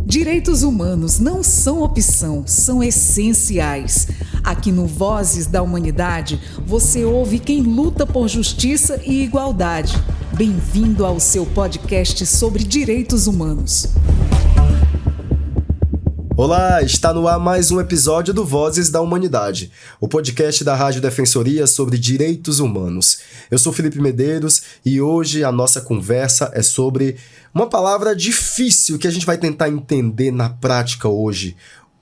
Direitos humanos não são opção, são essenciais. Aqui no Vozes da Humanidade, você ouve quem luta por justiça e igualdade. Bem-vindo ao seu podcast sobre direitos humanos. Olá, está no ar mais um episódio do Vozes da Humanidade, o podcast da Rádio Defensoria sobre direitos humanos. Eu sou Felipe Medeiros e hoje a nossa conversa é sobre uma palavra difícil que a gente vai tentar entender na prática hoje: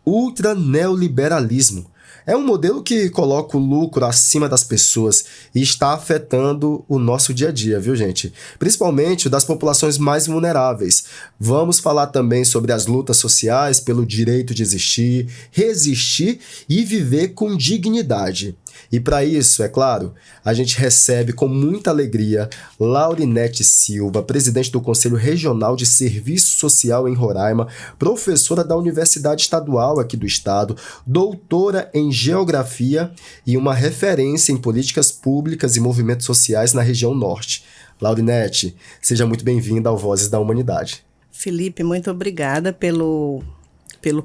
ultraneoliberalismo. É um modelo que coloca o lucro acima das pessoas e está afetando o nosso dia a dia, viu, gente? Principalmente o das populações mais vulneráveis. Vamos falar também sobre as lutas sociais pelo direito de existir, resistir e viver com dignidade. E para isso, é claro, a gente recebe com muita alegria Laurinete Silva, presidente do Conselho Regional de Serviço Social em Roraima, professora da Universidade Estadual aqui do estado, doutora em Geografia e uma referência em políticas públicas e movimentos sociais na região norte. Laurinete, seja muito bem-vinda ao Vozes da Humanidade. Felipe, muito obrigada pelo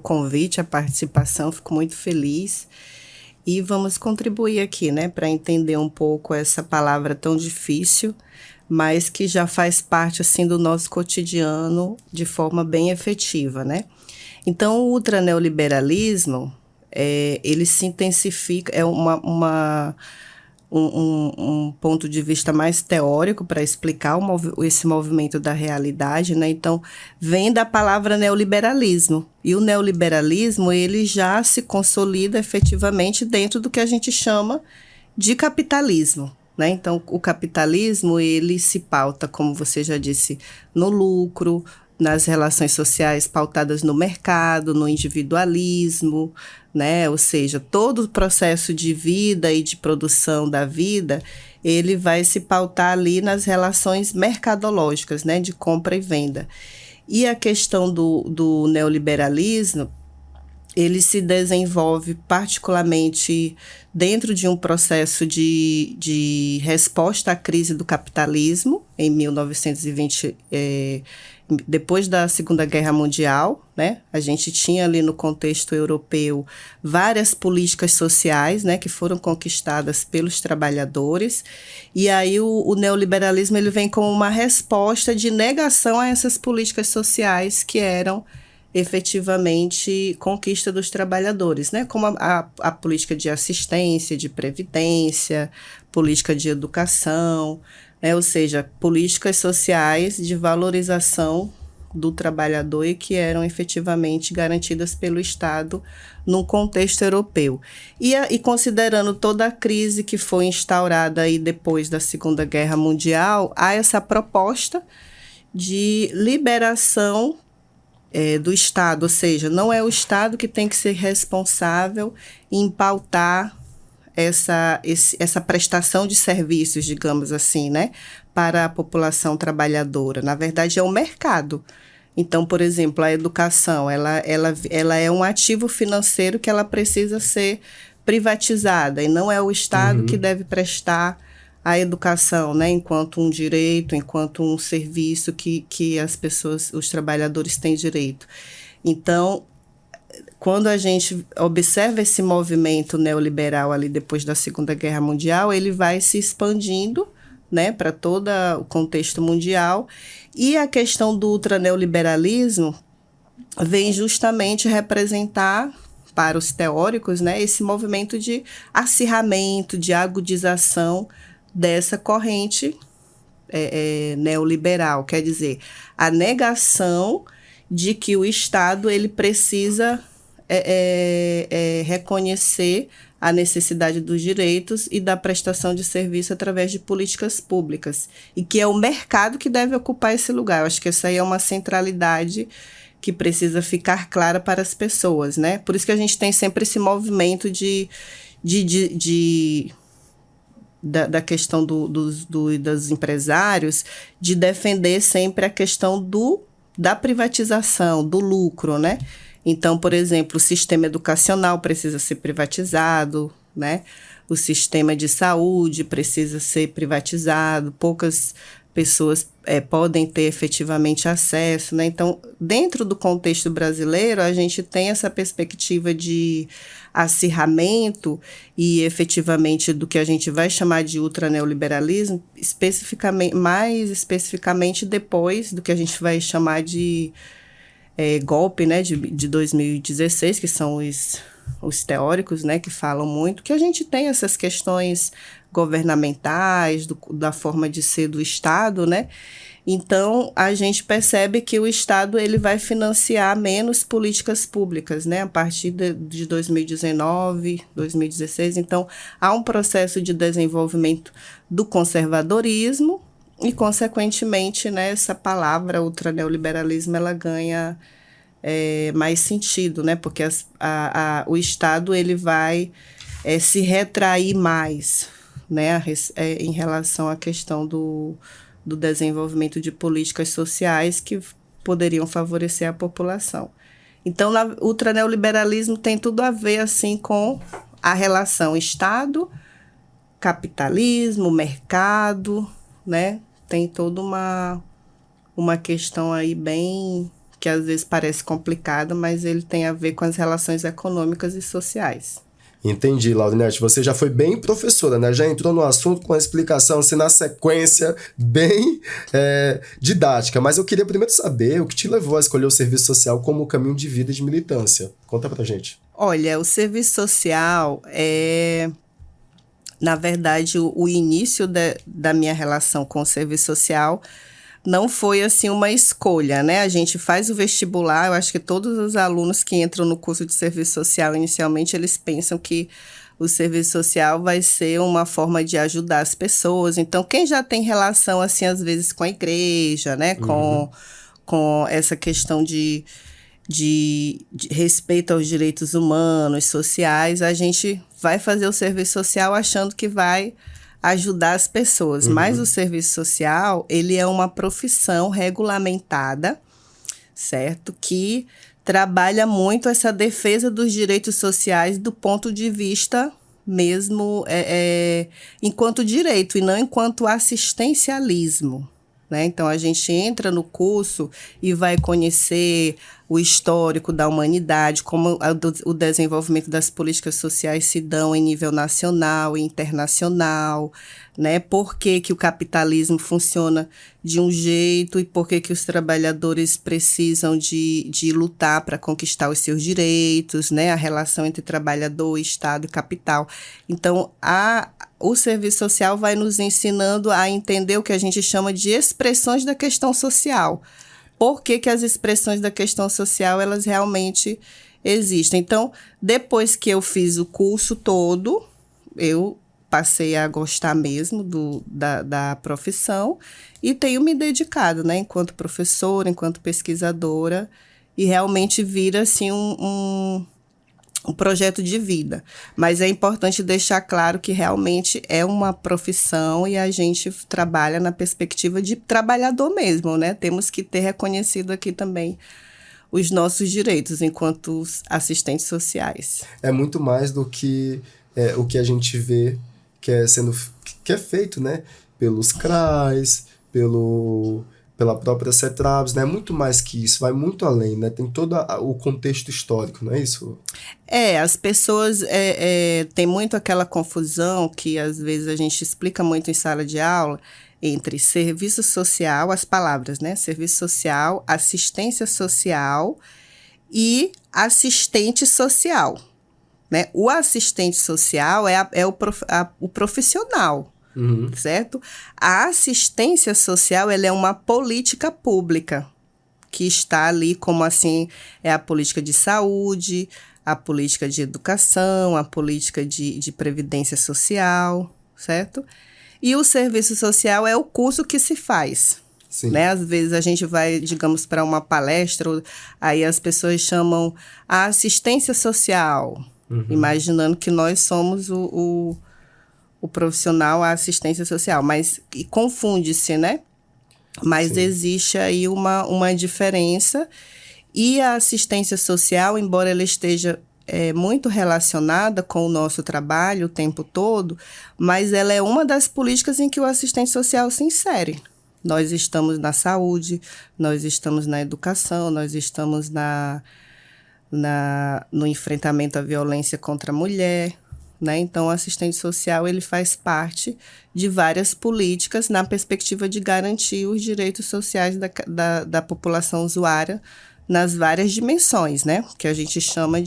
convite, a participação, fico muito feliz. E vamos contribuir aqui, né, para entender um pouco essa palavra tão difícil, mas que já faz parte, assim, do nosso cotidiano de forma bem efetiva, né? Então, o ultraneoliberalismo, ele se intensifica, é um ponto de vista mais teórico para explicar esse movimento da realidade, né? Então, vem da palavra neoliberalismo. E o neoliberalismo, ele já se consolida efetivamente dentro do que a gente chama de capitalismo, né? Então, o capitalismo, ele se pauta, como você já disse, no lucro, nas relações sociais pautadas no mercado, no individualismo, né? Ou seja, todo o processo de vida e de produção da vida, ele vai se pautar ali nas relações mercadológicas, né? De compra e venda. E a questão do neoliberalismo, ele se desenvolve particularmente dentro de um processo de resposta à crise do capitalismo, em 1920, depois da Segunda Guerra Mundial, né? A gente tinha ali no contexto europeu várias políticas sociais, né, que foram conquistadas pelos trabalhadores, e aí o neoliberalismo ele vem como uma resposta de negação a essas políticas sociais que eram efetivamente conquista dos trabalhadores, né? Como a política de assistência, de previdência, política de educação, né? Ou seja, políticas sociais de valorização do trabalhador e que eram efetivamente garantidas pelo Estado num contexto europeu. E considerando toda a crise que foi instaurada aí depois da Segunda Guerra Mundial, há essa proposta de liberação do Estado, ou seja, não é o Estado que tem que ser responsável em pautar essa prestação de serviços, digamos assim, né, para a população trabalhadora. Na verdade, é o mercado. Então, por exemplo, a educação, ela é um ativo financeiro que ela precisa ser privatizada, e não é o Estado que deve prestar a educação, né, enquanto um direito, enquanto um serviço que as pessoas, os trabalhadores têm direito. Então, quando a gente observa esse movimento neoliberal ali depois da Segunda Guerra Mundial, ele vai se expandindo, né, para todo o contexto mundial, e a questão do ultraneoliberalismo vem justamente representar para os teóricos, né, esse movimento de acirramento, de agudização dessa corrente neoliberal, quer dizer, a negação de que o Estado ele precisa reconhecer a necessidade dos direitos e da prestação de serviço através de políticas públicas, e que é o mercado que deve ocupar esse lugar. Eu acho que essa aí é uma centralidade que precisa ficar clara para as pessoas, né? Por isso que a gente tem sempre esse movimento da questão dos empresários, de defender sempre a questão da privatização, do lucro, né? Então, por exemplo, o sistema educacional precisa ser privatizado, né? O sistema de saúde precisa ser privatizado, poucas pessoas podem ter efetivamente acesso, né? Então, dentro do contexto brasileiro, a gente tem essa perspectiva de acirramento e efetivamente do que a gente vai chamar de ultraneoliberalismo, mais especificamente depois do que a gente vai chamar de golpe, né, de 2016, que são os teóricos, né, que falam muito, que a gente tem essas questões governamentais, da forma de ser do Estado, né? Então, a gente percebe que o Estado ele vai financiar menos políticas públicas, né? A partir de 2019, 2016. Então, há um processo de desenvolvimento do conservadorismo e, consequentemente, né, essa palavra ultraneoliberalismo ela ganha mais sentido, né? Porque o Estado ele vai se retrair mais, né, em relação à questão do desenvolvimento de políticas sociais que poderiam favorecer a população. Então, o ultraneoliberalismo tem tudo a ver assim, com a relação Estado, capitalismo, mercado, né? Tem toda uma questão aí bem que às vezes parece complicada, mas ele tem a ver com as relações econômicas e sociais. Entendi, Laurinete. Você já foi bem professora, né? Já entrou no assunto com a explicação, assim, na sequência, bem didática. Mas eu queria primeiro saber o que te levou a escolher o serviço social como caminho de vida e de militância. Conta pra gente. Olha, o serviço social na verdade, o início da minha relação com o serviço social não foi, assim, uma escolha, né? A gente faz o vestibular, eu acho que todos os alunos que entram no curso de serviço social, inicialmente, eles pensam que o serviço social vai ser uma forma de ajudar as pessoas. Então, quem já tem relação, assim, às vezes com a igreja, né? Com essa questão de respeito aos direitos humanos, sociais, a gente vai fazer o serviço social achando que vai ajudar as pessoas. Mas o serviço social, ele é uma profissão regulamentada, certo? Que trabalha muito essa defesa dos direitos sociais do ponto de vista mesmo enquanto direito e não enquanto assistencialismo, né? Então, a gente entra no curso e vai conhecer o histórico da humanidade, como o desenvolvimento das políticas sociais se dão em nível nacional e internacional, né? Por que o capitalismo funciona de um jeito e por que os trabalhadores precisam de lutar para conquistar os seus direitos, né? A relação entre trabalhador, Estado e capital. Então, o serviço social vai nos ensinando a entender o que a gente chama de expressões da questão social. Por que as expressões da questão social, elas realmente existem. Então, depois que eu fiz o curso todo, eu passei a gostar mesmo da profissão e tenho me dedicado, né, enquanto professora, enquanto pesquisadora, e realmente vira, assim, um projeto de vida. Mas é importante deixar claro que realmente é uma profissão e a gente trabalha na perspectiva de trabalhador mesmo, né? Temos que ter reconhecido aqui também os nossos direitos enquanto assistentes sociais. É muito mais do que o que a gente vê que é feito, né? Pelos CRAs, pela própria CETRABS, né? Muito mais que isso, vai muito além, né? Tem todo o contexto histórico, não é isso? As pessoas têm muito aquela confusão que às vezes a gente explica muito em sala de aula entre serviço social, as palavras, né? Serviço social, assistência social e assistente social, né? O assistente social é o profissional, certo? A assistência social, ela é uma política pública que está ali como, assim, é a política de saúde, a política de educação, a política de previdência social, certo? E o serviço social é o curso que se faz. Sim. Né? Às vezes a gente vai, digamos, para uma palestra, aí as pessoas chamam a assistência social, imaginando que nós somos o profissional, a assistência social, mas confunde-se, né? Mas sim, existe aí uma diferença, e a assistência social, embora ela esteja muito relacionada com o nosso trabalho o tempo todo, mas ela é uma das políticas em que o assistente social se insere, Nós estamos na saúde, nós estamos na educação, nós estamos no enfrentamento à violência contra a mulher, né? Então, o assistente social ele faz parte de várias políticas na perspectiva de garantir os direitos sociais da população usuária nas várias dimensões, né? Que a gente chama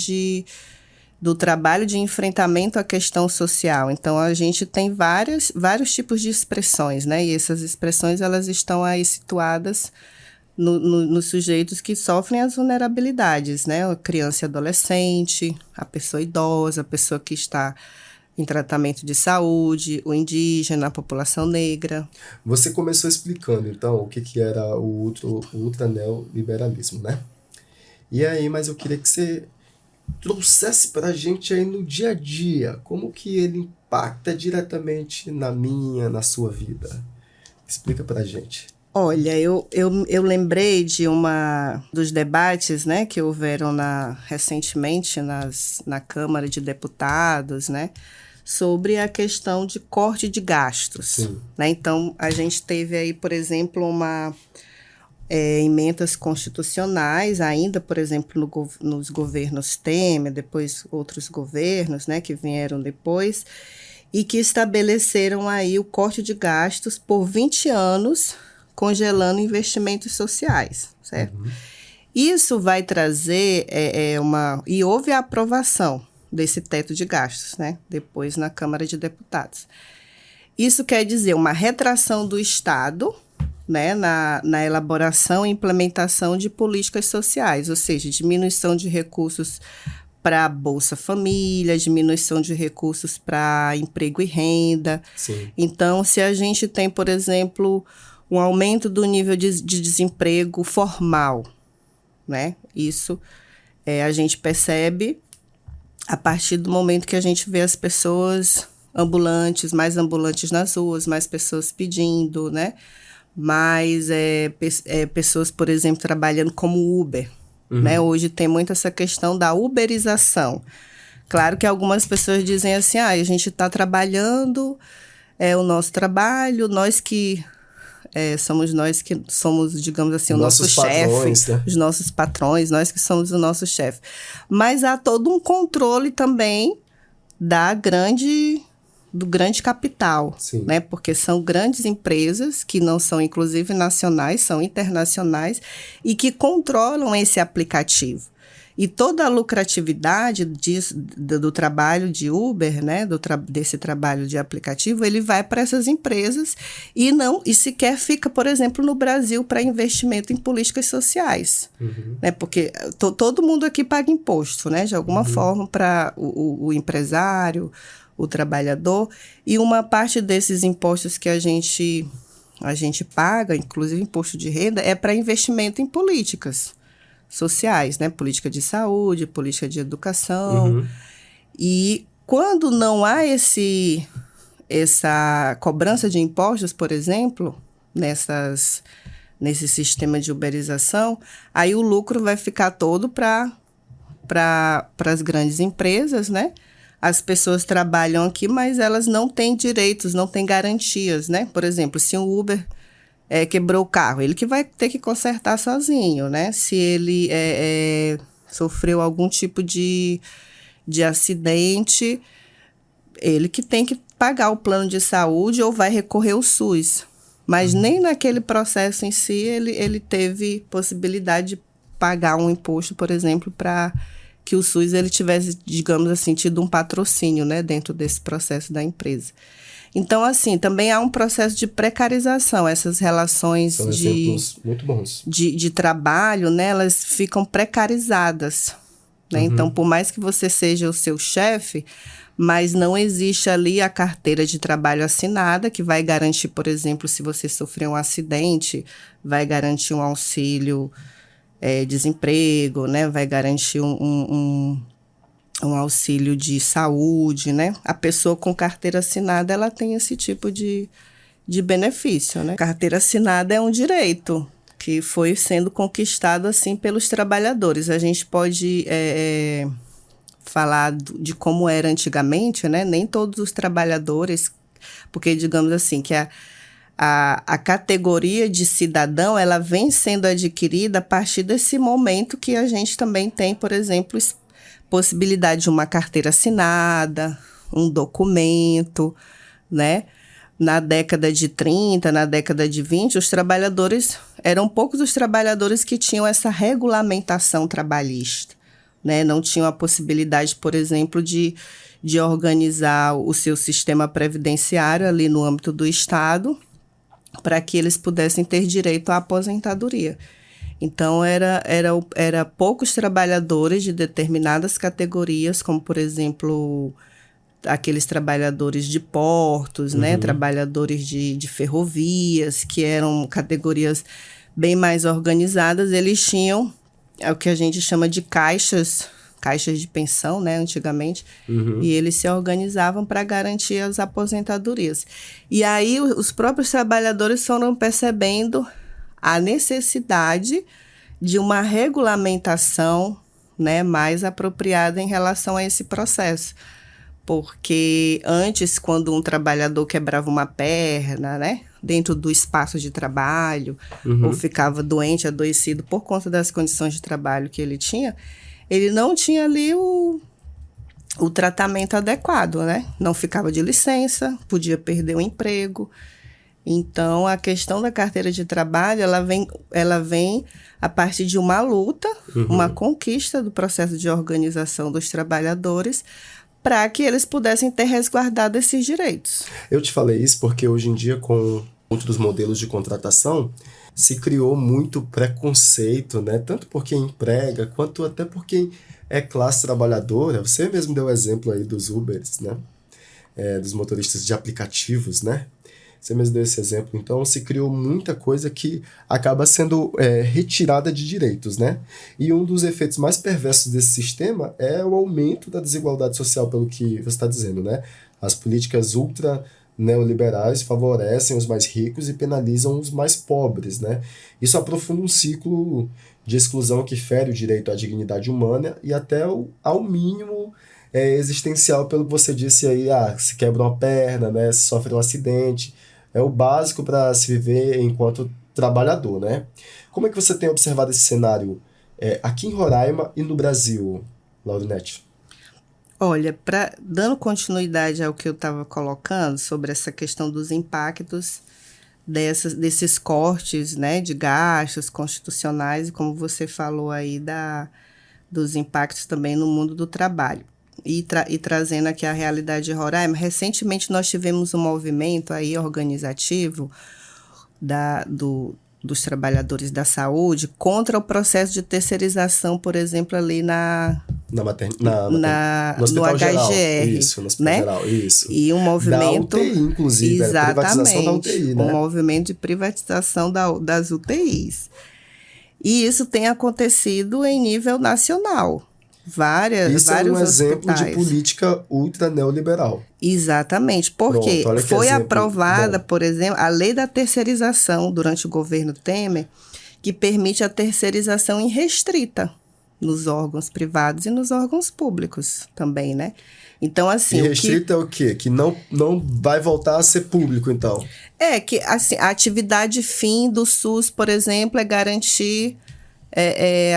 do trabalho de enfrentamento à questão social. Então, a gente tem vários tipos de expressões, né? E essas expressões elas estão aí situadas nos sujeitos que sofrem as vulnerabilidades, né? A criança e adolescente, a pessoa idosa, a pessoa que está em tratamento de saúde, o indígena, a população negra. Você começou explicando, então, o que era o ultraneoliberalismo, né? E aí, mas eu queria que você trouxesse para a gente aí no dia a dia, como que ele impacta diretamente na sua vida. Explica para a gente. Olha, eu lembrei dos debates, né, que houveram recentemente na Câmara de Deputados, né, sobre a questão de corte de gastos. Né? Então, a gente teve aí, por exemplo, emendas constitucionais ainda, por exemplo, nos governos Temer, depois outros governos, né, que vieram depois, e que estabeleceram aí o corte de gastos por 20 anos, congelando investimentos sociais, certo? Isso vai trazer e houve a aprovação desse teto de gastos, né? Depois na Câmara de Deputados. Isso quer dizer uma retração do Estado, né? Na elaboração e implementação de políticas sociais, ou seja, diminuição de recursos para Bolsa Família, diminuição de recursos para emprego e renda. Sim. Então, se a gente tem, por exemplo, um aumento do nível de desemprego formal, né? Isso a gente percebe a partir do momento que a gente vê as pessoas mais ambulantes nas ruas, mais pessoas pedindo, né? Mais pessoas, por exemplo, trabalhando como Uber. Né? Hoje tem muito essa questão da uberização. Claro que algumas pessoas dizem assim, a gente está trabalhando, o nosso trabalho, somos nós que somos, digamos assim, o nosso chefe, né? Os nossos patrões, nós que somos o nosso chefe. Mas há todo um controle também do grande capital, né? Porque são grandes empresas que não são, inclusive, nacionais, são internacionais e que controlam esse aplicativo. E toda a lucratividade do trabalho de Uber, né, desse trabalho de aplicativo, ele vai para essas empresas e sequer fica, por exemplo, no Brasil para investimento em políticas sociais. Né, porque todo mundo aqui paga imposto, né, de alguma forma, para o empresário, o trabalhador, e uma parte desses impostos que a gente paga, inclusive imposto de renda, é para investimento em políticas sociais, né? Política de saúde, política de educação. E quando não há essa cobrança de impostos, por exemplo, nesse sistema de uberização, aí o lucro vai ficar todo para as grandes empresas, né? As pessoas trabalham aqui, mas elas não têm direitos, não têm garantias, né? Por exemplo, se um Uber quebrou o carro, ele que vai ter que consertar sozinho, né? Se ele sofreu algum tipo de acidente, ele que tem que pagar o plano de saúde ou vai recorrer ao SUS. Mas nem naquele processo em si ele teve possibilidade de pagar um imposto, por exemplo, para que o SUS ele tivesse, digamos assim, tido um patrocínio, né, dentro desse processo da empresa. Então, assim, também há um processo de precarização. Essas relações São exemplos muito bons. De trabalho, né, elas ficam precarizadas. Né? Então, por mais que você seja o seu chefe, mas não existe ali a carteira de trabalho assinada, que vai garantir, por exemplo, se você sofrer um acidente, vai garantir um auxílio desemprego, né? Vai garantir um auxílio de saúde, né? A pessoa com carteira assinada, ela tem esse tipo de benefício, né? Carteira assinada é um direito que foi sendo conquistado, assim, pelos trabalhadores. A gente pode falar de como era antigamente, né? Nem todos os trabalhadores, porque, digamos assim, que a categoria de cidadão, ela vem sendo adquirida a partir desse momento que a gente também tem, por exemplo, possibilidade de uma carteira assinada, um documento, né? Na década de 30, na década de 20, eram poucos os trabalhadores que tinham essa regulamentação trabalhista, né? Não tinham a possibilidade, por exemplo, de organizar o seu sistema previdenciário ali no âmbito do Estado, para que eles pudessem ter direito à aposentadoria. Então, era poucos trabalhadores de determinadas categorias, como, por exemplo, aqueles trabalhadores de portos, né? Trabalhadores de ferrovias, que eram categorias bem mais organizadas. Eles tinham o que a gente chama de caixas de pensão, né, antigamente, e eles se organizavam para garantir as aposentadorias. E aí os próprios trabalhadores foram percebendo a necessidade de uma regulamentação, né, mais apropriada em relação a esse processo. Porque antes, quando um trabalhador quebrava uma perna, né, dentro do espaço de trabalho, ou ficava doente, adoecido por conta das condições de trabalho que ele tinha, ele não tinha ali o tratamento adequado, né? Não ficava de licença, podia perder o emprego. Então, a questão da carteira de trabalho, ela vem a partir de uma luta, uma conquista do processo de organização dos trabalhadores, para que eles pudessem ter resguardado esses direitos. Eu te falei isso porque hoje em dia, com outros modelos de contratação, se criou muito preconceito, né? Tanto por quem emprega, quanto até por quem é classe trabalhadora. Você mesmo deu o exemplo aí dos Ubers, né? Dos motoristas de aplicativos, né? Você mesmo deu esse exemplo. Então, se criou muita coisa que acaba sendo retirada de direitos, né? E um dos efeitos mais perversos desse sistema é o aumento da desigualdade social, pelo que você está dizendo, né? As políticas ultra neoliberais favorecem os mais ricos e penalizam os mais pobres, né? Isso aprofunda um ciclo de exclusão que fere o direito à dignidade humana e até ao mínimo existencial, pelo que você disse aí, se quebra uma perna, né? Se sofre um acidente, é o básico para se viver enquanto trabalhador, né? Como é que você tem observado esse cenário aqui em Roraima e no Brasil, Laurinete? Olha, dando continuidade ao que eu estava colocando sobre essa questão dos impactos desses cortes, né, de gastos constitucionais, e como você falou aí dos impactos também no mundo do trabalho. E trazendo aqui a realidade de Roraima, recentemente nós tivemos um movimento aí organizativo dos trabalhadores da saúde contra o processo de terceirização, por exemplo, ali no Hospital HGR, isso, no Hospital né? Geral, isso. E um movimento... Da UTI, inclusive, privatização da UTI, né? Um movimento de privatização das UTIs. E isso tem acontecido em nível nacional. Vários exemplo hospitais. De política ultra neoliberal. Exatamente, porque foi aprovada, bom, por exemplo, a lei da terceirização durante o governo Temer, que permite a terceirização irrestrita nos órgãos privados e nos órgãos públicos também, né? Então, assim... Irrestrita é o quê? Que não vai voltar a ser público, então? Que assim, a atividade fim do SUS, por exemplo, é garantir...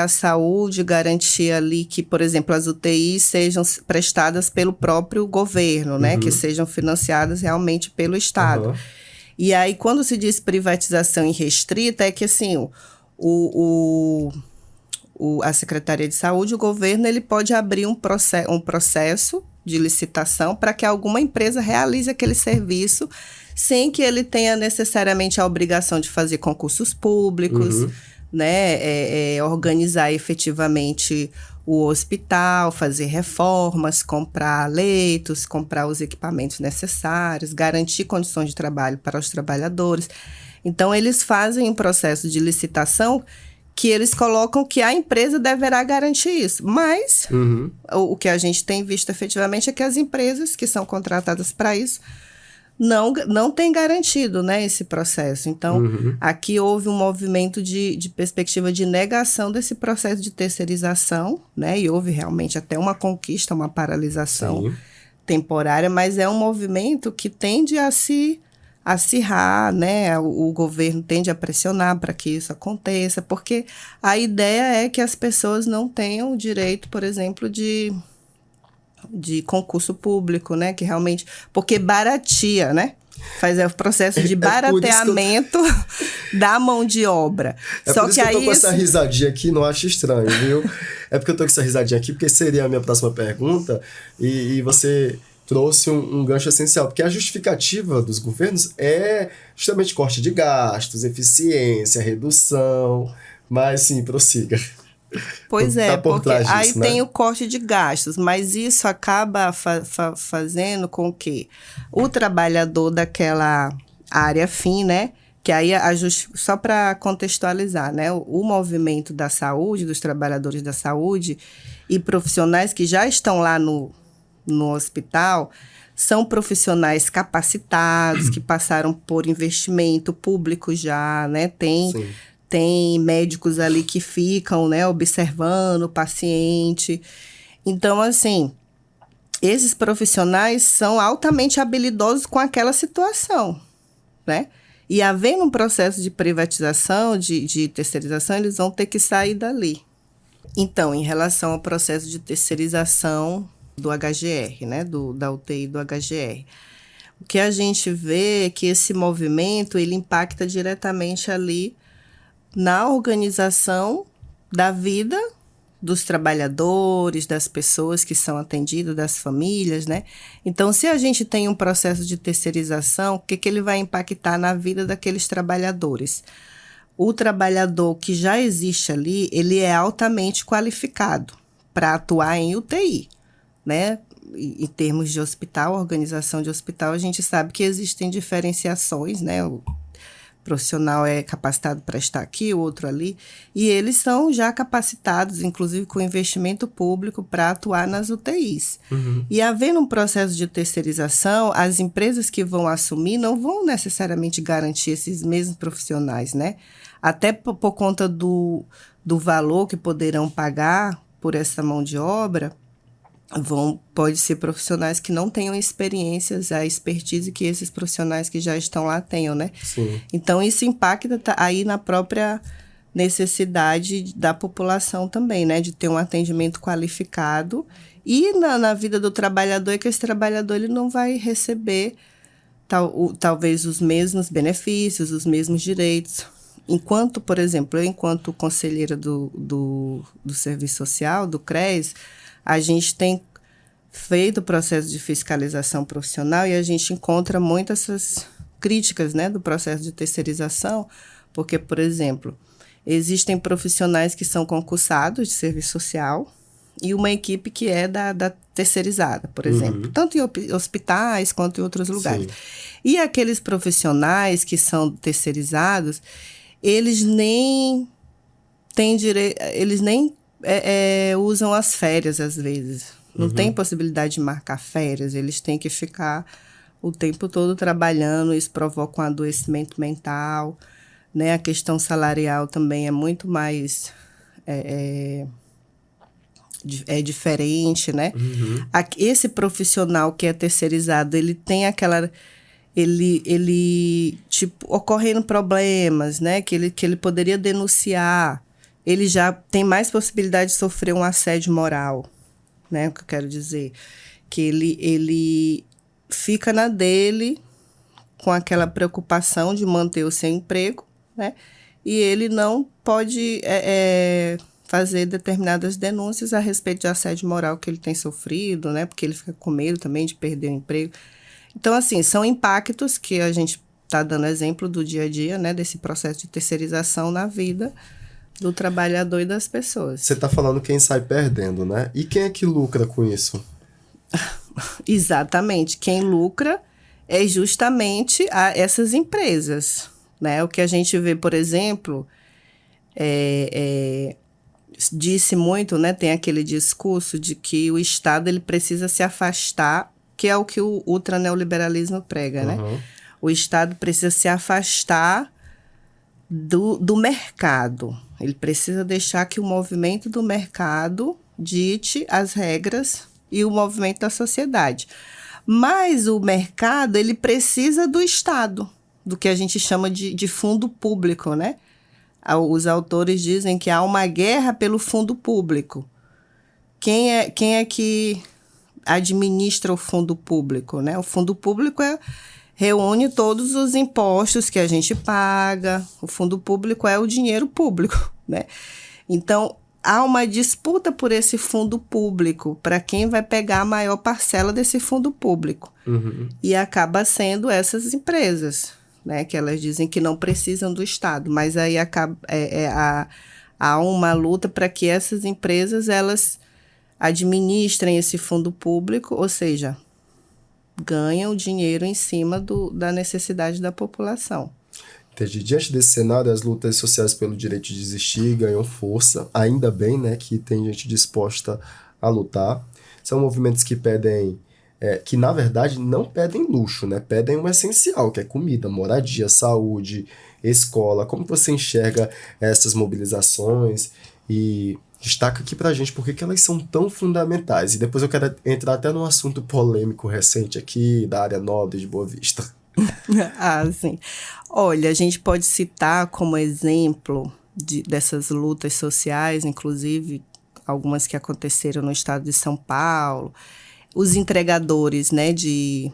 a saúde, garantir ali que, por exemplo, as UTIs sejam prestadas pelo próprio governo, né? Que sejam financiadas realmente pelo Estado. E aí, quando se diz privatização irrestrita, é que, assim, a Secretaria de Saúde, o governo, ele pode abrir um processo de licitação para que alguma empresa realize aquele serviço sem que ele tenha necessariamente a obrigação de fazer concursos públicos, né, organizar efetivamente o hospital, fazer reformas, comprar leitos, comprar os equipamentos necessários, garantir condições de trabalho para os trabalhadores. Então, eles fazem um processo de licitação que eles colocam que a empresa deverá garantir isso. Mas o que a gente tem visto efetivamente é que as empresas que são contratadas para isso não tem garantido, né, esse processo. Então, aqui houve um movimento de perspectiva de negação desse processo de terceirização, né, e houve realmente até uma conquista, uma paralisação temporária, mas é um movimento que tende a se acirrar, né? O governo tende a pressionar para que isso aconteça, porque a ideia é que as pessoas não tenham o direito, por exemplo, de concurso público, né? Que realmente... Porque barateia, né? Faz o processo de barateamento da mão de obra. Só por isso que eu tô com essa risadinha aqui, não acho estranho, viu? É porque eu tô com essa risadinha aqui, porque seria a minha próxima pergunta, e você trouxe um gancho essencial, porque a justificativa dos governos é justamente corte de gastos, eficiência, redução, mas sim, prossiga. Pois é, porque aí disso, tem né? o corte de gastos, mas isso acaba fazendo com que o trabalhador daquela área fim, né? Que aí, só para contextualizar, né? O movimento da saúde, dos trabalhadores da saúde e profissionais que já estão lá no hospital, são profissionais capacitados, que passaram por investimento público já, né? Tem médicos ali que ficam, né, observando o paciente. Então, assim, esses profissionais são altamente habilidosos com aquela situação, né? E havendo um processo de privatização, de terceirização, eles vão ter que sair dali. Então, em relação ao processo de terceirização do HGR, né, da UTI do HGR, o que a gente vê é que esse movimento, ele impacta diretamente ali na organização da vida dos trabalhadores, das pessoas que são atendidas, das famílias, né? Então, se a gente tem um processo de terceirização, o que ele vai impactar na vida daqueles trabalhadores? O trabalhador que já existe ali, ele é altamente qualificado para atuar em UTI, né? Em termos de hospital, organização de hospital, a gente sabe que existem diferenciações, né? O profissional é capacitado para estar aqui, o outro ali, e eles são já capacitados, inclusive com investimento público, para atuar nas UTIs. Uhum. E havendo um processo de terceirização, as empresas que vão assumir não vão necessariamente garantir esses mesmos profissionais, né? Até por conta do valor que poderão pagar por essa mão de obra, pode ser profissionais que não tenham experiências, a expertise que esses profissionais que já estão lá tenham, né? Sim. Então, isso impacta aí na própria necessidade da população também, né? De ter um atendimento qualificado e na vida do trabalhador, é que esse trabalhador ele não vai receber talvez os mesmos benefícios, os mesmos direitos. Enquanto, por exemplo, eu enquanto conselheira do Serviço Social, do CRES, a gente tem feito o processo de fiscalização profissional e a gente encontra muitas essas críticas, né, do processo de terceirização, porque, por exemplo, existem profissionais que são concursados de serviço social e uma equipe que é da terceirizada, por exemplo, tanto em hospitais quanto em outros lugares. Sim. E aqueles profissionais que são terceirizados, eles nem têm direito, eles nem usam as férias, às vezes. Não tem possibilidade de marcar férias. Eles têm que ficar o tempo todo trabalhando. Isso provoca um adoecimento mental, né? A questão salarial também é muito mais... É diferente, né? Esse profissional que é terceirizado, ele tem aquela... Ele tipo, ocorrendo problemas, né? Que ele poderia denunciar. Ele já tem mais possibilidade de sofrer um assédio moral, né? O que eu quero dizer, que ele fica na dele com aquela preocupação de manter o seu emprego, né? E ele não pode fazer determinadas denúncias a respeito de assédio moral que ele tem sofrido, né? Porque ele fica com medo também de perder o emprego. Então, assim, são impactos que a gente está dando exemplo do dia a dia, né? Desse processo de terceirização na vida do trabalhador e das pessoas. Você está falando quem sai perdendo, né? E quem é que lucra com isso? Exatamente. Quem lucra é justamente essas empresas, né? O que a gente vê, por exemplo, disse muito, né? Tem aquele discurso de que o Estado ele precisa se afastar, que é o que o ultraneoliberalismo prega, né? O Estado precisa se afastar do mercado. Ele precisa deixar que o movimento do mercado dite as regras e o movimento da sociedade. Mas o mercado, ele precisa do Estado, do que a gente chama de fundo público, né? Os autores dizem que há uma guerra pelo fundo público. Quem é que administra o fundo público, né? O fundo público reúne todos os impostos que a gente paga. O fundo público é o dinheiro público, né? Então, há uma disputa por esse fundo público, para quem vai pegar a maior parcela desse fundo público. Uhum. E acaba sendo essas empresas, né? Que elas dizem que não precisam do Estado, mas aí há uma luta para que essas empresas, elas administrem esse fundo público, ou seja, ganham dinheiro em cima da necessidade da população. Entendi. Diante desse cenário, as lutas sociais pelo direito de existir ganham força. Ainda bem, né, que tem gente disposta a lutar. São movimentos que pedem, que na verdade não pedem luxo, né? Pedem o essencial, que é comida, moradia, saúde, escola. Como você enxerga essas mobilizações? E destaca aqui pra gente por que elas são tão fundamentais. E depois eu quero entrar até num assunto polêmico recente aqui, da área nobre de Boa Vista. Sim. Olha, a gente pode citar como exemplo dessas lutas sociais, inclusive algumas que aconteceram no estado de São Paulo, os entregadores, né, de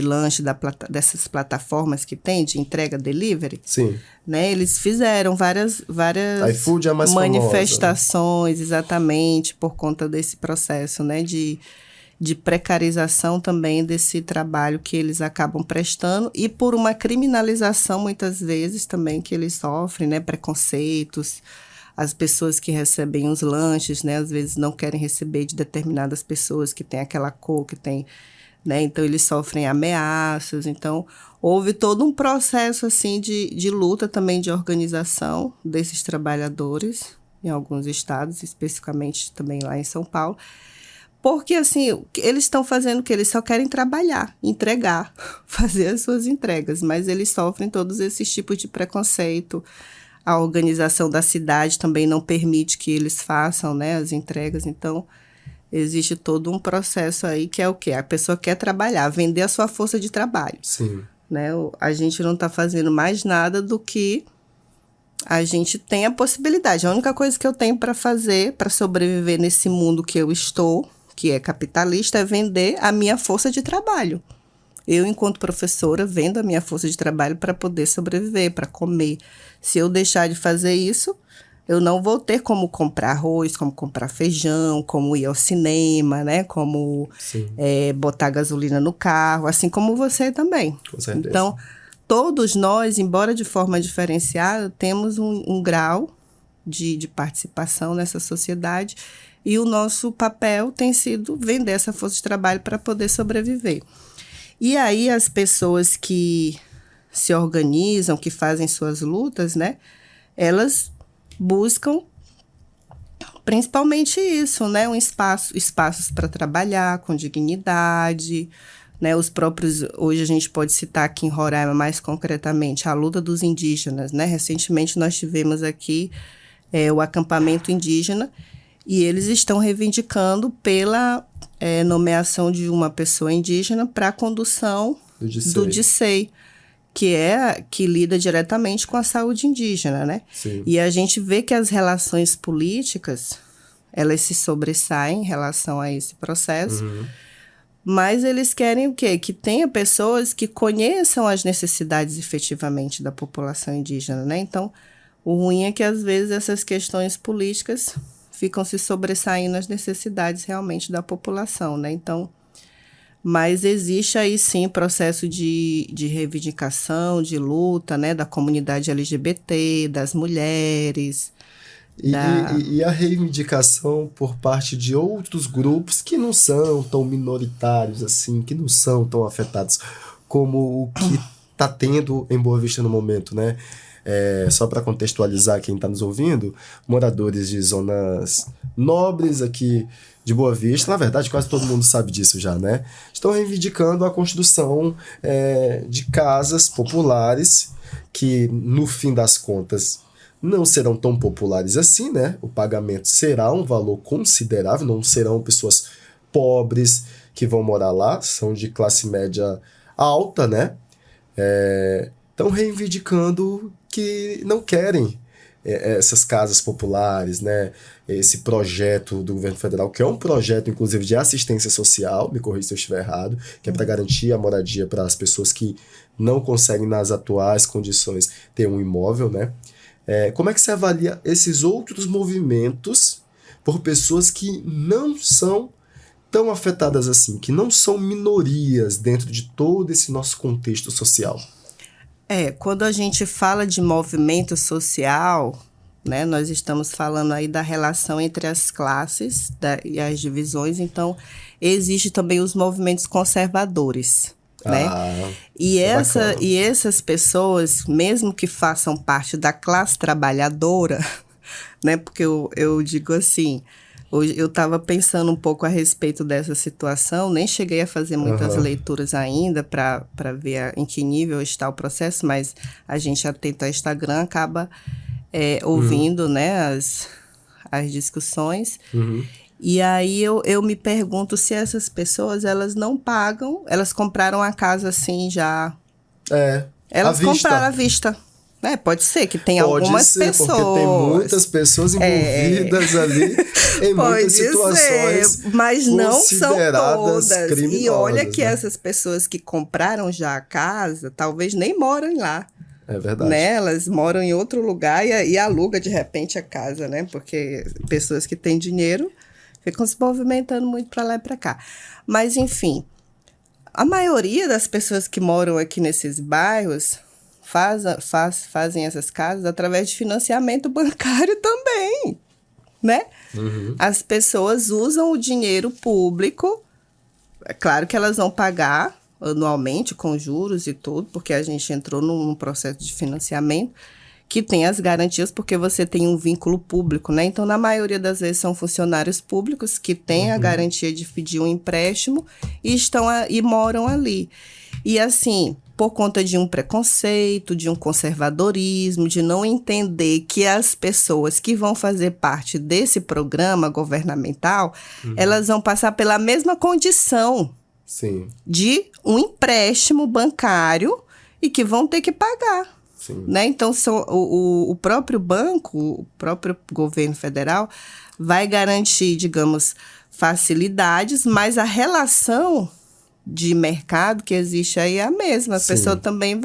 lanche dessas plataformas que tem de entrega delivery. Sim. Né, eles fizeram várias iFood é a mais manifestações, famosa, né? Exatamente, por conta desse processo, né, de precarização também desse trabalho que eles acabam prestando e por uma criminalização, muitas vezes, também que eles sofrem, né, preconceitos. As pessoas que recebem os lanches, né, às vezes não querem receber de determinadas pessoas que têm aquela cor, que tem, né, então eles sofrem ameaças. Então, houve todo um processo, assim, de luta também, de organização desses trabalhadores, em alguns estados, especificamente também lá em São Paulo. Porque, assim, eles estão fazendo o quê? Eles só querem trabalhar, entregar, fazer as suas entregas, mas eles sofrem todos esses tipos de preconceito. A organização da cidade também não permite que eles façam, né, as entregas. Então, existe todo um processo aí que é o quê? A pessoa quer trabalhar, vender a sua força de trabalho. Sim. Né? A gente não está fazendo mais nada do que a gente tem a possibilidade. A única coisa que eu tenho para fazer, para sobreviver nesse mundo que eu estou, que é capitalista, é vender a minha força de trabalho. Eu, enquanto professora, vendo a minha força de trabalho para poder sobreviver, para comer. Se eu deixar de fazer isso, eu não vou ter como comprar arroz, como comprar feijão, como ir ao cinema, né? Como botar gasolina no carro, assim como você também. Com certeza. Então, todos nós, embora de forma diferenciada, temos um grau de participação nessa sociedade. E o nosso papel tem sido vender essa força de trabalho para poder sobreviver. E aí as pessoas que se organizam, que fazem suas lutas, né? Elas buscam principalmente isso, né? Espaços para trabalhar com dignidade, né? Os próprios, hoje a gente pode citar aqui em Roraima mais concretamente a luta dos indígenas, né? Recentemente nós tivemos aqui o acampamento indígena, e eles estão reivindicando pela nomeação de uma pessoa indígena para a condução do DICEI, que lida diretamente com a saúde indígena, né? Sim. E a gente vê que as relações políticas, elas se sobressaem em relação a esse processo, mas eles querem o quê? Que tenha pessoas que conheçam as necessidades efetivamente da população indígena, né? Então, o ruim é que às vezes essas questões políticas ficam se sobressaindo as necessidades realmente da população, né? Então, mas existe aí sim processo de reivindicação, de luta, né? Da comunidade LGBT, das mulheres. E a reivindicação por parte de outros grupos que não são tão minoritários assim, que não são tão afetados como o que está tendo em Boa Vista no momento, né? Só para contextualizar quem está nos ouvindo, moradores de zonas nobres aqui de Boa Vista, na verdade quase todo mundo sabe disso já, né? Estão reivindicando a construção de casas populares que, no fim das contas, não serão tão populares assim, né? O pagamento será um valor considerável, não serão pessoas pobres que vão morar lá são de classe média alta, né? Estão reivindicando que não querem essas casas populares, né? Esse projeto do governo federal, que é um projeto, inclusive, de assistência social, me corrija se eu estiver errado, que é para garantir a moradia para as pessoas que não conseguem, nas atuais condições, ter um imóvel, né? Como é que você avalia esses outros movimentos por pessoas que não são tão afetadas assim, que não são minorias dentro de todo esse nosso contexto social? Quando a gente fala de movimento social, né, nós estamos falando aí da relação entre as classes e as divisões, então existe também os movimentos conservadores, né? E essas pessoas, mesmo que façam parte da classe trabalhadora, né, porque eu digo assim, hoje eu estava pensando um pouco a respeito dessa situação, nem cheguei a fazer muitas leituras ainda para ver em que nível está o processo, mas a gente atento ao Instagram acaba ouvindo, né, as discussões. E aí eu me pergunto se essas pessoas, elas não pagam, elas compraram a casa assim já... Elas compraram à vista. Pode ser que tenha algumas pessoas. Porque tem muitas pessoas envolvidas ali em muitas situações mas não são todas. Criminosas, e olha que né? essas pessoas que compraram já a casa, talvez nem moram lá. É verdade. Né? Elas moram em outro lugar e aluga de repente a casa, né? Porque pessoas que têm dinheiro ficam se movimentando muito para lá e para cá. Mas, enfim, a maioria das pessoas que moram aqui nesses bairros fazem essas casas através de financiamento bancário também, né? As pessoas usam o dinheiro público, é claro que elas vão pagar anualmente com juros e tudo, porque a gente entrou num processo de financiamento que tem as garantias, porque você tem um vínculo público, né? Então, na maioria das vezes, são funcionários públicos que têm a garantia de pedir um empréstimo e moram ali. E assim, por conta de um preconceito, de um conservadorismo, de não entender que as pessoas que vão fazer parte desse programa governamental, elas vão passar pela mesma condição de um empréstimo bancário e que vão ter que pagar. Né? Então, o próprio banco, o próprio governo federal vai garantir, digamos, facilidades, mas a relação de mercado que existe aí é a mesma. A pessoa também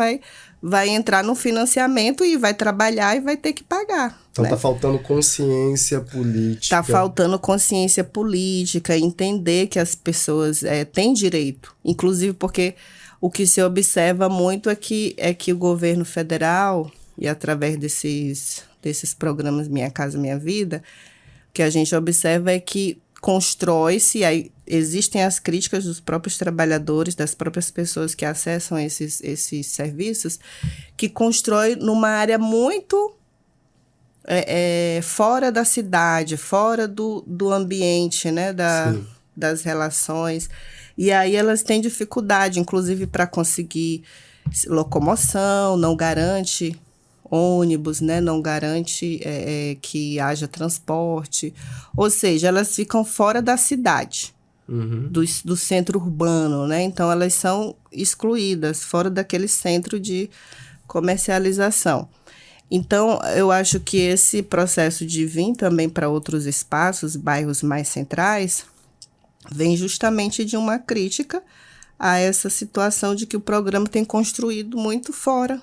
vai entrar no financiamento e vai trabalhar e vai ter que pagar. Então, né? Tá faltando consciência política. Tá faltando consciência política, entender que as pessoas têm direito. Inclusive porque o que se observa muito é que o governo federal, e através desses programas Minha Casa Minha Vida, o que a gente observa é que constrói-se, aí existem as críticas dos próprios trabalhadores, das próprias pessoas que acessam esses serviços, que constrói numa área muito fora da cidade, fora do ambiente, né, das relações. E aí elas têm dificuldade, inclusive, para conseguir locomoção, não garante ônibus, né? Não garante que haja transporte. Ou seja, elas ficam fora da cidade, do centro urbano, né? Então, elas são excluídas, fora daquele centro de comercialização. Então, eu acho que esse processo de vir também para outros espaços, bairros mais centrais, vem justamente de uma crítica a essa situação de que o programa tem construído muito fora,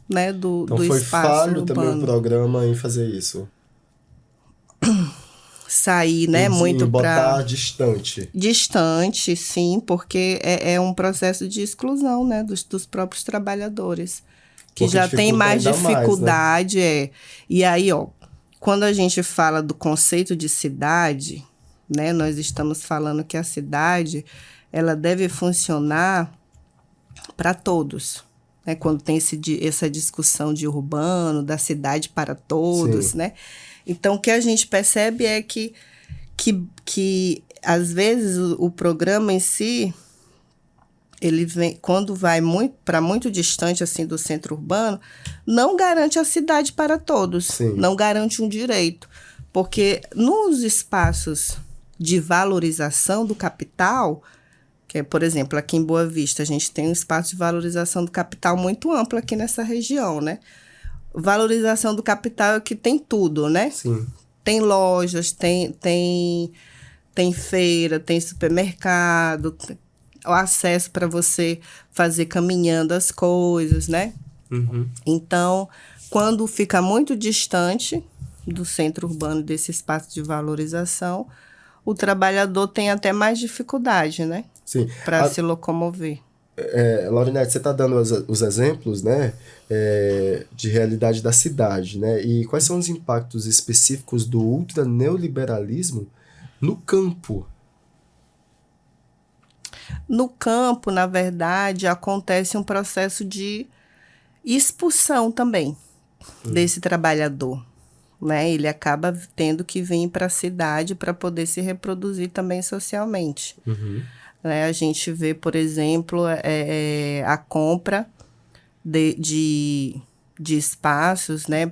né, do então espaço foi falho urbano. também o programa em fazer isso. Sair, né, muito para... botar distante. Distante, sim, porque é um processo de exclusão, né, dos próprios trabalhadores, que porque já tem mais dificuldade. Mais, né? E aí, quando a gente fala do conceito de cidade, né, nós estamos falando que a cidade ela deve funcionar para todos, né, quando tem essa discussão de urbano, da cidade para todos, né? Então, o que a gente percebe é que às vezes, o programa em si, ele vem, quando vai para muito distante assim, do centro urbano, não garante a cidade para todos, não garante um direito, porque nos espaços de valorização do capital, Que é, por exemplo, aqui em Boa Vista, a gente tem um espaço de valorização do capital muito amplo aqui nessa região, né? Valorização do capital é que tem tudo, né? Sim. Tem lojas, tem feira, tem supermercado, o acesso para você fazer caminhando as coisas, né? Uhum. Então, quando fica muito distante do centro urbano, desse espaço de valorização, o trabalhador tem até mais dificuldade, né? Sim. Para se locomover. Laurinete, você está dando os exemplos, né, de realidade da cidade, né? E quais são os impactos específicos do ultraneoliberalismo no campo? No campo, na verdade, acontece um processo de expulsão também desse trabalhador, né? Ele acaba tendo que vir para a cidade para poder se reproduzir também socialmente. Uhum. Né? A gente vê, por exemplo, a compra de espaços, né,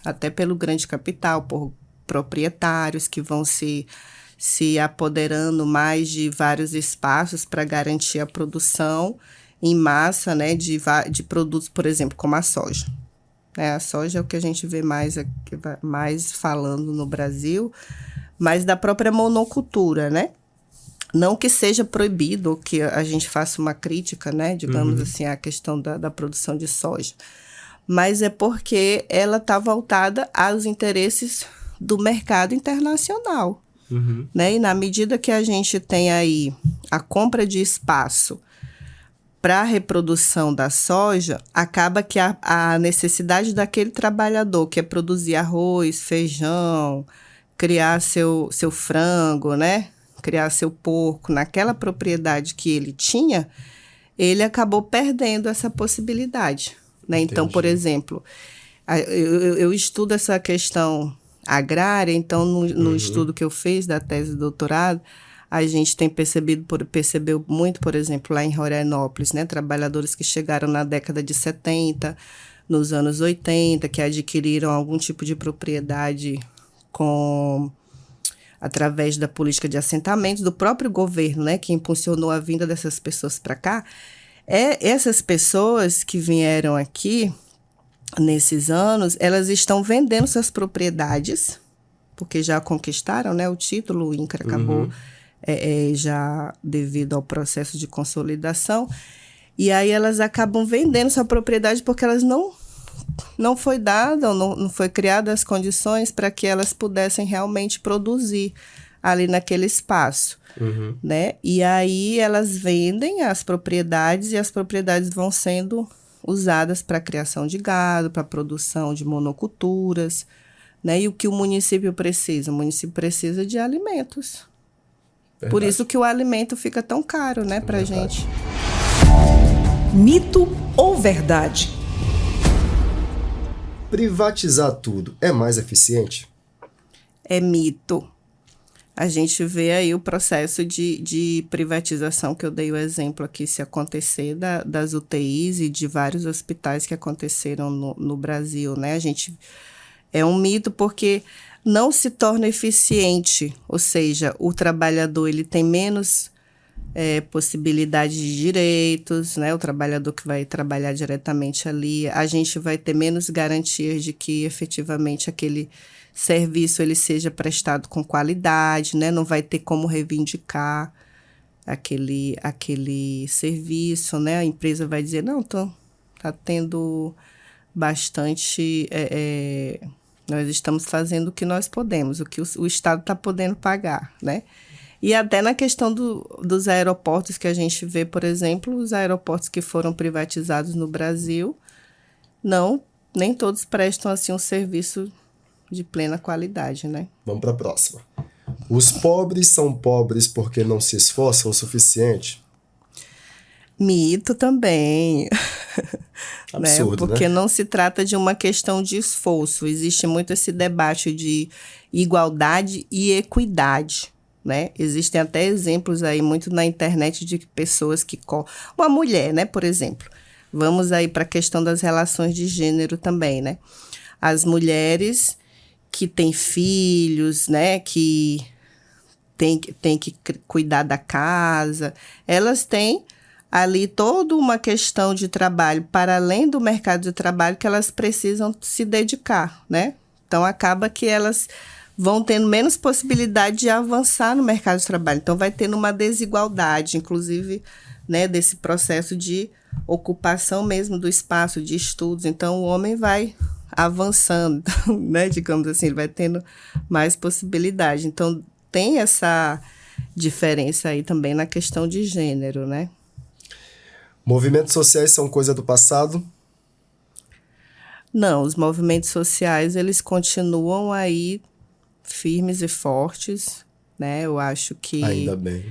até pelo grande capital, por proprietários que vão se apoderando mais de vários espaços para garantir a produção em massa, né, de produtos, por exemplo, como a soja. A soja é o que a gente vê mais falando no Brasil, mas da própria monocultura, né? Não que seja proibido, ou que a gente faça uma crítica, né, digamos assim, à questão da produção de soja. Mas é porque ela está voltada aos interesses do mercado internacional. Uhum. Né? E na medida que a gente tem aí a compra de espaço para a reprodução da soja, acaba que a necessidade daquele trabalhador que é produzir arroz, feijão, criar seu frango, né? Criar seu porco naquela propriedade que ele tinha, ele acabou perdendo essa possibilidade. Né? Então, por exemplo, eu estudo essa questão agrária, então no estudo que eu fiz da tese de doutorado, a gente tem percebeu muito, por exemplo, lá em Rorianópolis, né, trabalhadores que chegaram na década de 70, nos anos 80, que adquiriram algum tipo de propriedade através da política de assentamentos do próprio governo, né, que impulsionou a vinda dessas pessoas para cá. Essas pessoas que vieram aqui nesses anos, elas estão vendendo suas propriedades, porque já conquistaram, né, o título, o INCRA acabou já devido ao processo de consolidação, e aí elas acabam vendendo sua propriedade porque elas não foi dada, ou não foi criada as condições para que elas pudessem realmente produzir ali naquele espaço. Né? E aí elas vendem as propriedades e as propriedades vão sendo usadas para a criação de gado, para a produção de monoculturas, né? E o que o município precisa? O município precisa de alimentos. Verdade. Por isso que o alimento fica tão caro, né, para a gente. Mito ou verdade? Privatizar tudo é mais eficiente? É mito. A gente vê aí o processo de privatização, que eu dei o exemplo aqui, se acontecer das UTIs e de vários hospitais que aconteceram no Brasil, né? É um mito porque não se torna eficiente, ou seja, o trabalhador ele tem menos possibilidade de direitos, né? O trabalhador que vai trabalhar diretamente ali, a gente vai ter menos garantias de que efetivamente aquele serviço ele seja prestado com qualidade, né? Não vai ter como reivindicar aquele serviço, né? A empresa vai dizer, não, tá tendo bastante... nós estamos fazendo o que nós podemos, o que o Estado está podendo pagar, né? E até na questão dos aeroportos que a gente vê, por exemplo, os aeroportos que foram privatizados no Brasil, nem todos prestam assim um serviço de plena qualidade, né? Vamos para a próxima. Os pobres são pobres porque não se esforçam o suficiente? Mito também. Absurdo, Porque né? não se trata de uma questão de esforço. Existe muito esse debate de igualdade e equidade, né? Existem até exemplos aí muito na internet de pessoas que... Uma mulher, né, por exemplo. Vamos aí para a questão das relações de gênero também, né? As mulheres que têm filhos, né, que tem que cuidar da casa. Elas têm ali toda uma questão de trabalho, para além do mercado de trabalho, que elas precisam se dedicar, né? Então, acaba que elas vão tendo menos possibilidade de avançar no mercado de trabalho. Então, vai tendo uma desigualdade, inclusive, né, desse processo de ocupação mesmo do espaço de estudos. Então, o homem vai avançando, né, digamos assim, ele vai tendo mais possibilidade. Então, tem essa diferença aí também na questão de gênero, né? Movimentos sociais são coisa do passado? Não, os movimentos sociais, eles continuam aí firmes e fortes, né? Ainda bem.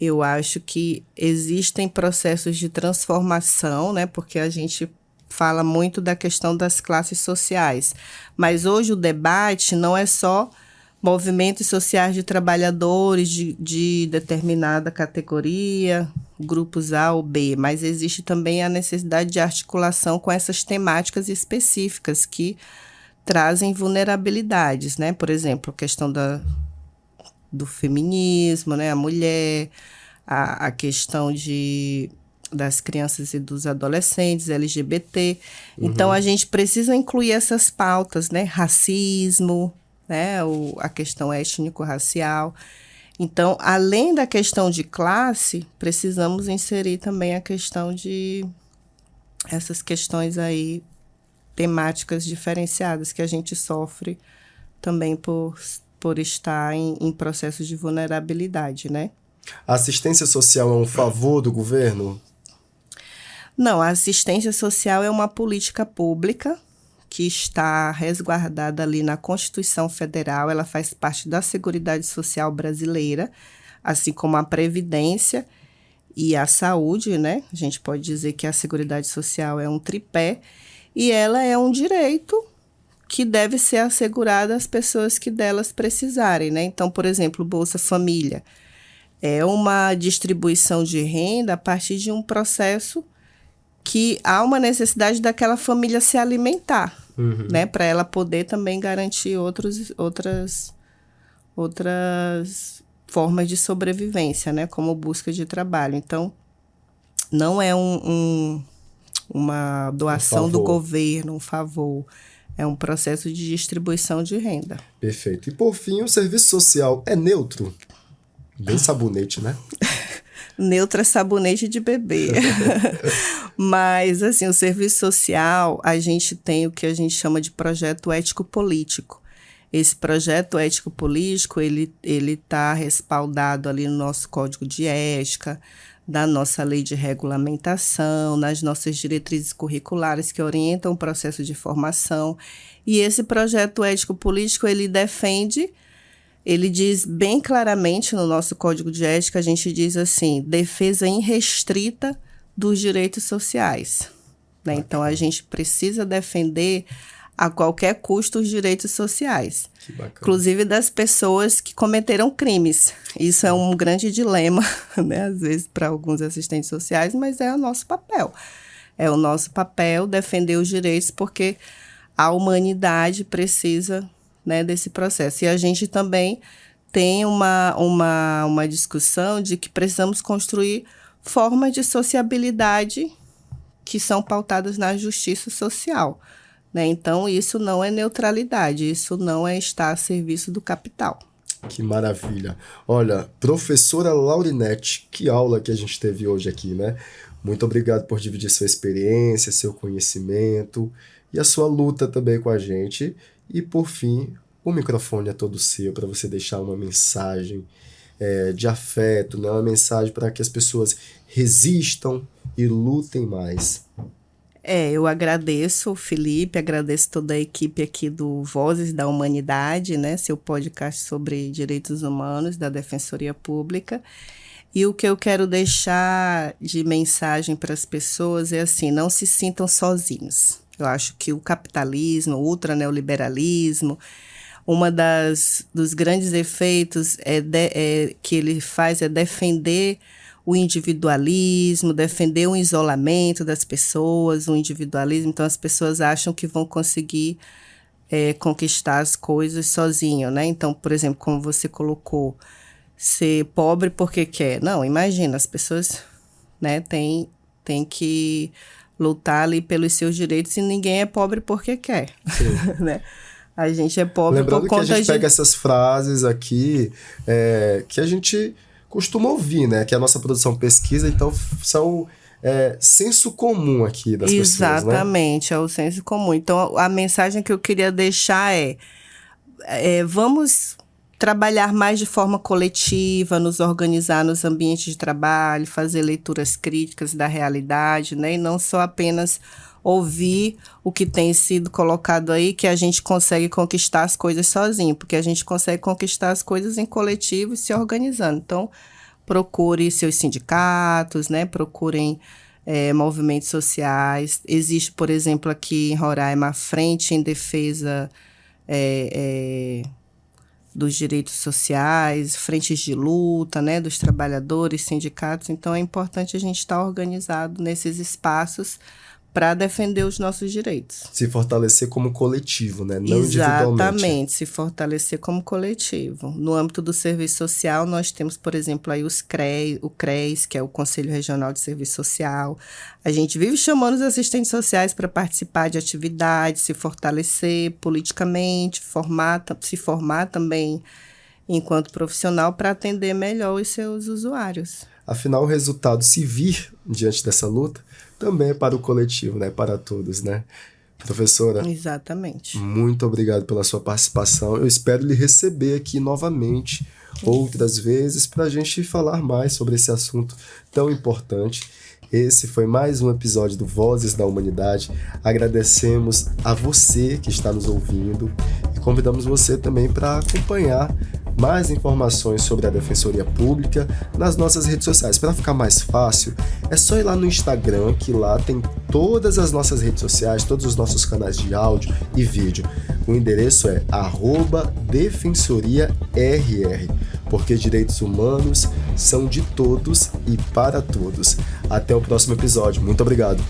Eu acho que existem processos de transformação, né? Porque a gente fala muito da questão das classes sociais. Mas hoje o debate não é só movimentos sociais de trabalhadores de determinada categoria, grupos A ou B, mas existe também a necessidade de articulação com essas temáticas específicas que trazem vulnerabilidades, né? Por exemplo, a questão do feminismo, né? A mulher, a questão das crianças e dos adolescentes, LGBT. Então, a gente precisa incluir essas pautas, né? Racismo, né? A questão étnico-racial. Então, além da questão de classe, precisamos inserir também a questão de essas questões aí temáticas diferenciadas que a gente sofre também por estar em processos de vulnerabilidade, né? A assistência social é um favor do governo? Não, a assistência social é uma política pública que está resguardada ali na Constituição Federal. Ela faz parte da Seguridade Social brasileira, assim como a Previdência e a saúde, né? A gente pode dizer que a Seguridade Social é um tripé e ela é um direito que deve ser assegurado às pessoas que delas precisarem, né? Então, por exemplo, Bolsa Família é uma distribuição de renda a partir de um processo que há uma necessidade daquela família se alimentar, né? Para ela poder também garantir outras formas de sobrevivência, né? Como busca de trabalho. Então, não é uma doação do governo, um favor. É um processo de distribuição de renda. Perfeito. E por fim, o serviço social é neutro? Bem sabonete, né? Neutra sabonete de bebê. Mas, assim, o serviço social, a gente tem o que a gente chama de projeto ético-político. Esse projeto ético-político, ele está respaldado ali no nosso Código de Ética, da nossa lei de regulamentação, nas nossas diretrizes curriculares que orientam o processo de formação. E esse projeto ético-político, ele diz bem claramente no nosso Código de Ética, a gente diz assim, defesa irrestrita dos direitos sociais, né? Então, a gente precisa defender a qualquer custo os direitos sociais, inclusive das pessoas que cometeram crimes. Isso é um grande dilema, né? Às vezes, para alguns assistentes sociais, mas é o nosso papel. É o nosso papel defender os direitos, porque a humanidade precisa, né, desse processo. E a gente também tem uma discussão de que precisamos construir formas de sociabilidade que são pautadas na justiça social, né? Então, isso não é neutralidade, isso não é estar a serviço do capital. Que maravilha. Olha, professora Laurinete, que aula que a gente teve hoje aqui, né? Muito obrigado por dividir sua experiência, seu conhecimento e a sua luta também com a gente. E, por fim, o microfone é todo seu para você deixar uma mensagem de afeto, né? Uma mensagem para que as pessoas resistam e lutem mais. Eu agradeço, Felipe, agradeço toda a equipe aqui do Vozes da Humanidade, né? Seu podcast sobre direitos humanos da Defensoria Pública. E o que eu quero deixar de mensagem para as pessoas é assim, não se sintam sozinhos. Eu acho que o capitalismo, o ultraneoliberalismo, dos grandes efeitos que ele faz é defender o individualismo, defender o isolamento das pessoas, o individualismo. Então, as pessoas acham que vão conseguir conquistar as coisas sozinho, né? Então, por exemplo, como você colocou, ser pobre porque quer. Não, imagina, as pessoas, né, têm que lutar ali pelos seus direitos e ninguém é pobre porque quer. Né? A gente é pobre Lembrando por conta que a gente pega essas frases aqui que a gente costuma ouvir, né? Que a nossa produção pesquisa, então são senso comum aqui das pessoas, né? Exatamente, é o senso comum. Então, a mensagem que eu queria deixar vamos trabalhar mais de forma coletiva, nos organizar nos ambientes de trabalho, fazer leituras críticas da realidade, né? E não só apenas ouvir o que tem sido colocado aí, que a gente consegue conquistar as coisas sozinho, porque a gente consegue conquistar as coisas em coletivo e se organizando. Então, procure seus sindicatos, né? Procurem movimentos sociais. Existe, por exemplo, aqui em Roraima, a Frente em Defesa dos Direitos Sociais, frentes de luta, né? Dos trabalhadores, sindicatos. Então, é importante a gente estar organizado nesses espaços para defender os nossos direitos. Se fortalecer como coletivo, né? Não individualmente. Exatamente, se fortalecer como coletivo. No âmbito do serviço social, nós temos, por exemplo, aí o CRES, que é o Conselho Regional de Serviço Social. A gente vive chamando os assistentes sociais para participar de atividades, se fortalecer politicamente, se formar também enquanto profissional para atender melhor os seus usuários. Afinal, o resultado, se vir diante dessa luta, também é para o coletivo, né? Para todos, né? Professora. Exatamente. Muito obrigado pela sua participação. Eu espero lhe receber aqui novamente, outras vezes, para a gente falar mais sobre esse assunto tão importante. Esse foi mais um episódio do Vozes da Humanidade. Agradecemos a você que está nos ouvindo e convidamos você também para acompanhar mais informações sobre a Defensoria Pública nas nossas redes sociais. Para ficar mais fácil, é só ir lá no Instagram, que lá tem todas as nossas redes sociais, todos os nossos canais de áudio e vídeo. O endereço é @defensoriarr, porque direitos humanos são de todos e para todos. Até o próximo episódio. Muito obrigado.